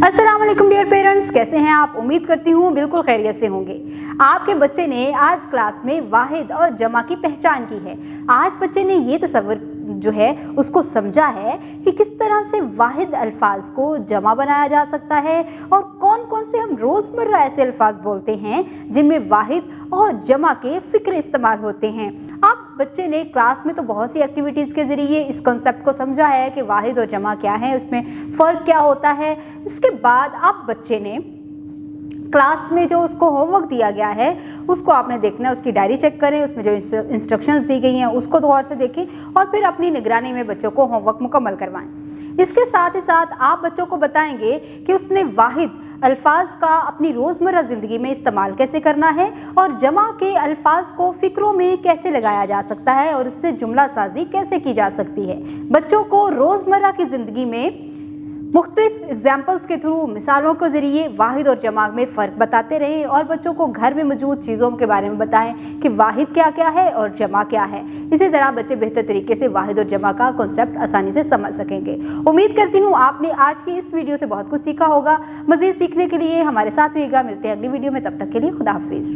अस्सलाम वालेकुम dear parents, कैसे हैं आप? उम्मीद करती हूँ बिल्कुल खैरियत से होंगे। आपके बच्चे ने आज क्लास में वाहिद और जमा की पहचान की है। आज बच्चे ने ये तसव्वुर जो है उसको समझा है कि किस तरह से वाहिद अल्फाज को जमा बनाया जा सकता है और कौन कौन से हम रोज़मर्रा ऐसे अल्फाज बोलते हैं जिनमें वाहिद और जमा के फ़िक्र इस्तेमाल होते हैं। अब बच्चे ने क्लास में तो बहुत सी एक्टिविटीज़ के ज़रिए इस कॉन्सेप्ट को समझा है कि वाहिद और जमा क्या है, उसमें फ़र्क क्या होता है। इसके बाद अब बच्चे ने क्लास में जो उसको होमवर्क दिया गया है उसको आपने देखना है, उसकी डायरी चेक करें, उसमें जो इंस्ट्रक्शंस दी गई हैं उसको गौर से देखें और फिर अपनी निगरानी में बच्चों को होमवर्क मुकम्मल करवाएं। इसके साथ ही साथ आप बच्चों को बताएंगे कि उसने वाहिद अल्फाज का अपनी रोज़मर्रा ज़िंदगी में इस्तेमाल कैसे करना है और जमा के अल्फाज को फ़िक्रों में कैसे लगाया जा सकता है और इससे जुमला साजी कैसे की जा सकती है। बच्चों को रोज़मर्रा की ज़िंदगी में मुख्तलिफ एग्जाम्पल्स के थ्रू, मिसालों के ज़रिए वाहिद और जमा में फ़र्क बताते रहें और बच्चों को घर में मौजूद चीज़ों के बारे में बताएं कि वाहिद क्या क्या है और जमा क्या है। इसी तरह बच्चे बेहतर तरीके से वाहिद और जमा का कॉन्सेप्ट आसानी से समझ सकेंगे। उम्मीद करती हूँ आपने आज की इस वीडियो से बहुत कुछ सीखा होगा। मज़ीद सीखने के लिए हमारे साथ रहिएगा। मिलते हैं अगली वीडियो में, तब तक के लिए खुदा हाफिज़।